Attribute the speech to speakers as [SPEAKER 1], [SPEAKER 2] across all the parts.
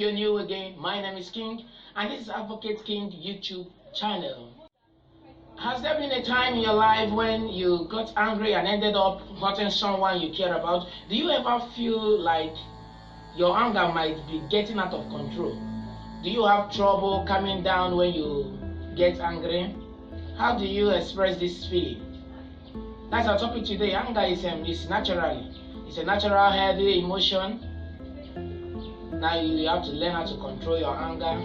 [SPEAKER 1] you're new again, my name is King, and this is Advocate King YouTube channel. Has there been a time in your life when you got angry and ended up hurting someone you care about? Do you ever feel like your anger might be getting out of control? Do you have trouble calming down when you get angry? How do you express this feeling? That's our topic today. Anger is naturally. It's a natural, healthy emotion. Now you have to learn how to control your anger.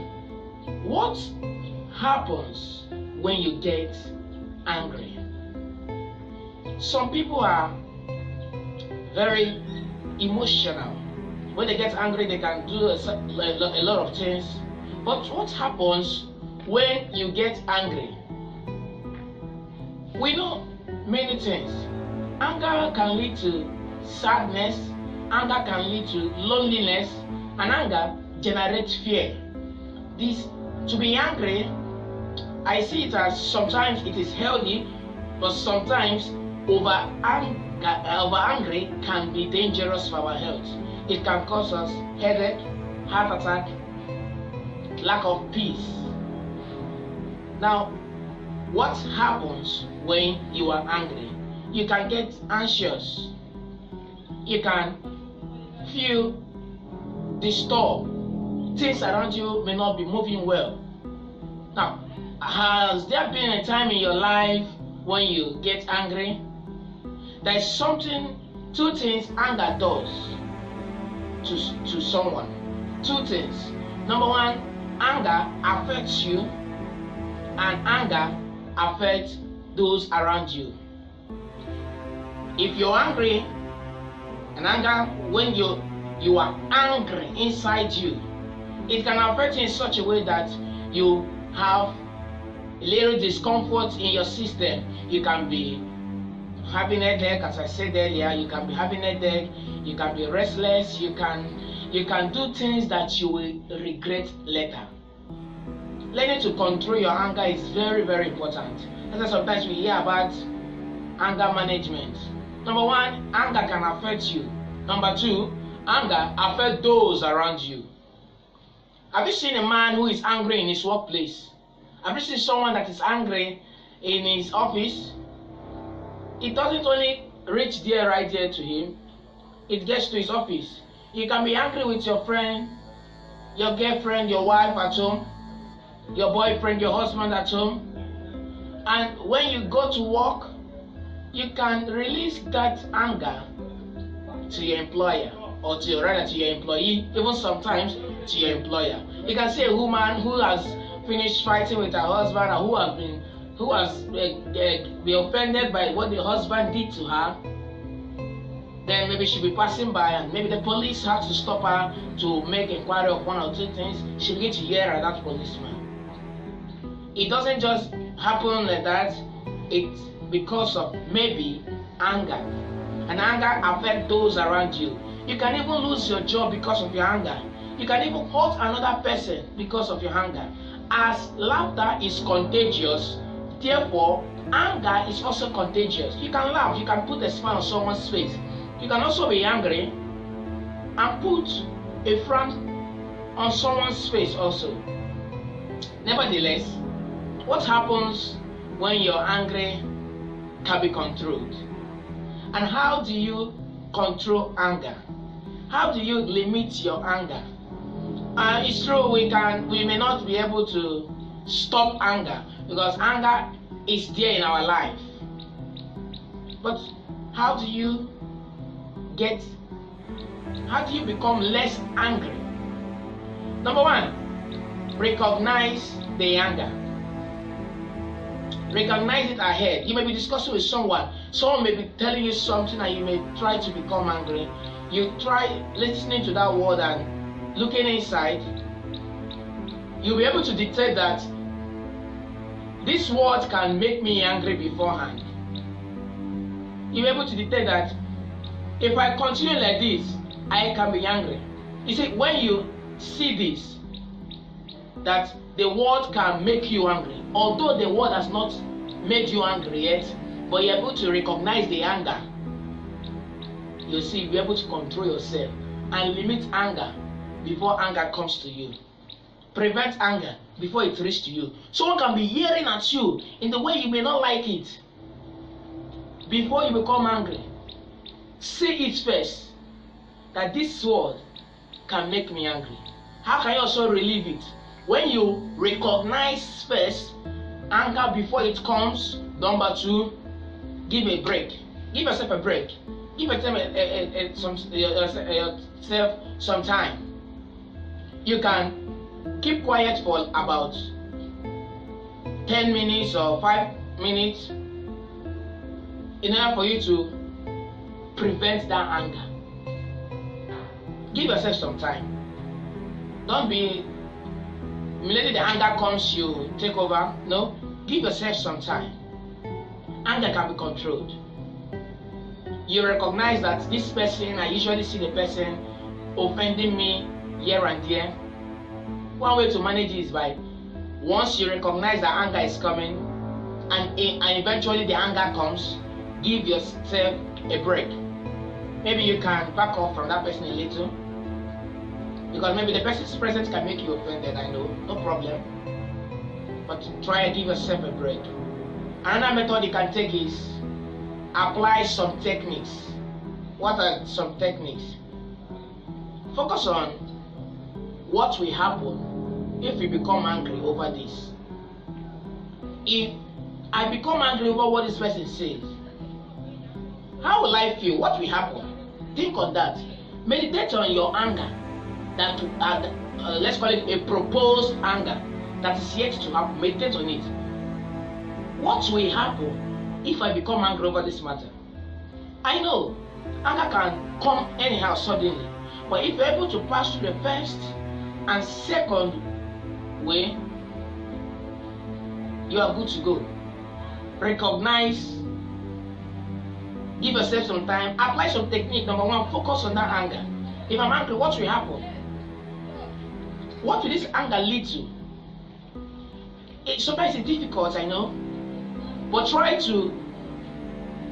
[SPEAKER 1] What happens when you get angry? Some people are very emotional. When they get angry, they can do a lot of things. But what happens when you get angry? We know many things. Anger can lead to sadness, anger can lead to loneliness, and anger generates fear. To be angry, I see it as sometimes it is healthy, but sometimes over angry can be dangerous for our health. It can cause us headache, heart attack, lack of peace. Now, what happens when you are angry? You can get anxious. You can feel disturbed. Things around you may not be moving well. Now, has there been a time in your life when you get angry? There is two things anger does to someone. Two things. Number one, anger affects you, and anger affects those around you. If you're angry, and anger, when you are angry inside you, it can affect you in such a way that you have a little discomfort in your system. You can be having a headache, as I said earlier. You can be having a headache. You can be restless. You can do things that you will regret later. Learning to control your anger is very, very important. That's why sometimes we hear about anger management. Number one, anger can affect you. Number two, anger affects those around you. Have you seen a man who is angry in his workplace? Have you seen someone that is angry in his office? It doesn't only reach there right there to him, it gets to his office. You can be angry with your friend, your girlfriend, your wife at home, your boyfriend, your husband at home. And when you go to work, you can release that anger to your employer, or to your employee, even sometimes to your employer. You can see a woman who has finished fighting with her husband, or who has been offended by what the husband did to her. Then maybe she'll be passing by, and maybe the police has to stop her to make inquiry of one or two things. She'll begin to yell at that policeman. It doesn't just happen like that. It's because of maybe anger. And anger affects those around you. You can even lose your job because of your anger. You can even hurt another person because of your anger. As laughter is contagious, therefore anger is also contagious. You can laugh, you can put a smile on someone's face. You can also be angry and put a frown on someone's face also. Nevertheless, what happens when you're angry can be controlled. And how do you control anger? How do you limit your anger? It's true, we may not be able to stop anger, because anger is there in our life. But how do you become less angry? Number one, recognize the anger. Recognize it ahead. You may be discussing with someone. Someone may be telling you something, and you may try to become angry. You try listening to that word and looking inside. You'll be able to detect that this word can make me angry beforehand. You'll be able to detect that if I continue like this, I can be angry. You see, when you see this, that the word can make you angry, although the word has not made you angry yet, but you're able to recognize the anger, you see, you'll be able to control yourself and limit anger before anger comes to you. Prevent anger before it reaches to you. Someone can be yelling at you in the way you may not like it. Before you become angry, say it first, that this word can make me angry. How can you also relieve it? When you recognize first anger before it comes. Number 2, give a break. Give yourself a break. Give yourself some time. You can keep quiet for about 10 minutes or 5 minutes in order for you to prevent that anger. Give yourself some time. Don't be immediately the anger comes, you take over. No, give yourself some time. Anger can be controlled. You recognize that this person, I usually see the person offending me here and there. One way to manage it is by, once you recognize that anger is coming and eventually the anger comes, give yourself a break. Maybe you can back off from that person a little, because maybe the person's presence can make you offended, I know, no problem. But try and give yourself a break. Another method you can take is apply some techniques. What are some techniques? Focus on what will happen if you become angry over this. If I become angry over what this person says, how will I feel? What will happen? Think on that. Meditate on your anger. That let's call it a proposed anger that is yet to happen. Meditate on it. What will happen if I become angry over this matter? I know anger can come anyhow suddenly, but if you're able to pass through the first and second way, you are good to go. Recognize, give yourself some time, apply some technique. Number 1, focus on that anger. If I'm angry, what will happen? What will this anger lead to? Sometimes it's difficult, I know, but try to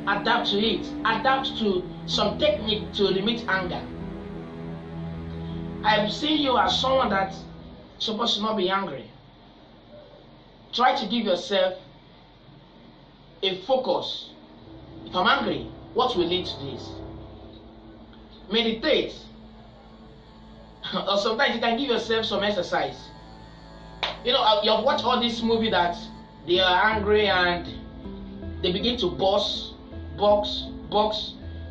[SPEAKER 1] adapt to it. Adapt to some technique to limit anger. I've seen you as someone that's supposed to not be angry. Try to give yourself a focus. If I'm angry, what will lead to this? Meditate. Or sometimes you can give yourself some exercise. You know, you've watched all these movies that they are angry and they begin to box,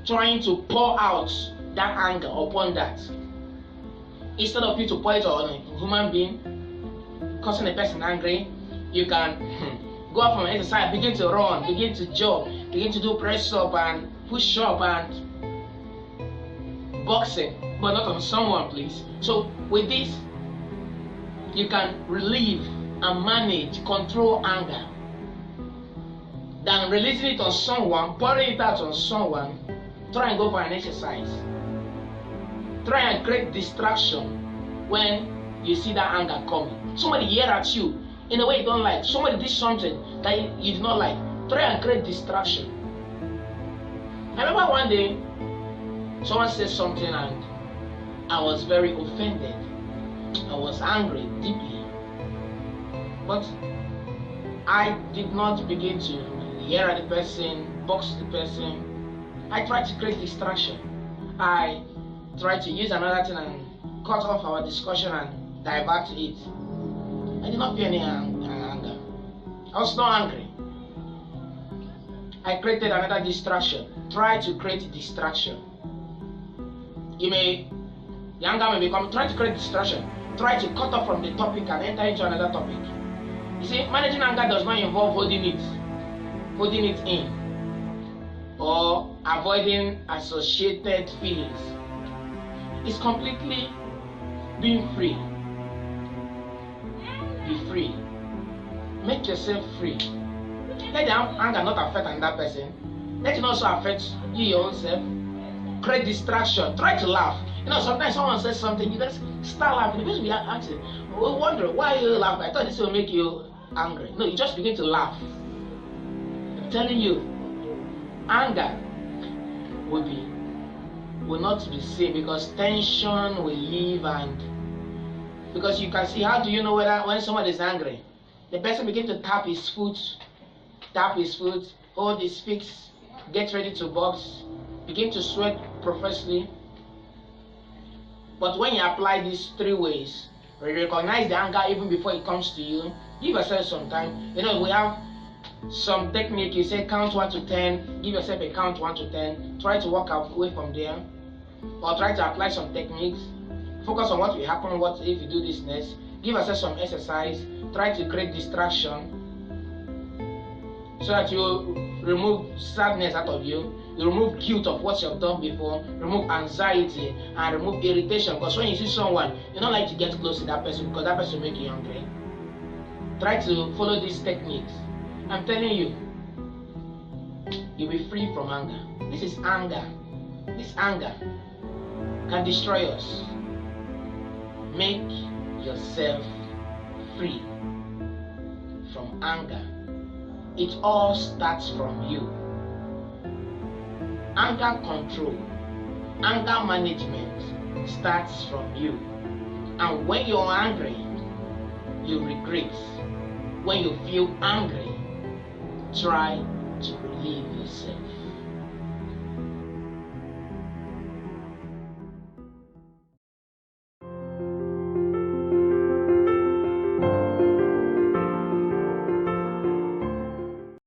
[SPEAKER 1] trying to pour out that anger upon that. Instead of you to pour it on a human being, causing a person angry, you can go out from exercise, begin to run, begin to jog, begin to do press up and push up and boxing, but not on someone, please. So with this, you can relieve and manage, control anger. Than releasing it on someone, pouring it out on someone, try and go for an exercise. Try and create distraction when you see that anger coming. Somebody yell at you in a way you don't like. Somebody did something that you do not like. Try and create distraction. I remember one day, someone said something and I was very offended. I was angry deeply. But I did not begin to yell at the person, box the person. I tried to create distraction. I tried to use another thing and cut off our discussion and divert it. I did not feel any anger. I was not angry. I created another distraction. Try to create distraction. The anger may become, try to create distraction. Try to cut off from the topic and enter into another topic. You see, managing anger does not involve holding it in, or avoiding associated feelings. It's completely being free. Be free. Make yourself free. Let the anger not affect another person. Let it not also affect you your own self. Create distraction. Try to laugh. You know, sometimes someone says something, you just start laughing. The person will ask you, we wonder why you laugh. I thought this will make you angry. No, you just begin to laugh. I'm telling you, anger will not be same, because tension will leave and Because you can see, how do you know whether when someone is angry? The person begin to tap his foot, hold his feet, get ready to box, begin to sweat profusely. But when you apply these 3 ways, you recognize the anger even before it comes to you. Give yourself some time. You know, we have some technique. You say count 1 to 10. Give yourself a count 1 to 10. Try to walk away from there, or try to apply some techniques. Focus on what will happen. What if you do this next? Give yourself some exercise. Try to create distraction so that you remove sadness out of you. You remove guilt of what you have done before, remove anxiety, and remove irritation. Because when you see someone, you don't like to get close to that person because that person will make you angry. Try to follow these techniques. I'm telling you, you'll be free from anger. This is anger. This anger can destroy us. Make yourself free from anger. It all starts from you. Anger control, anger management starts from you. And when you're angry, you regret. When you feel angry, try to relieve yourself.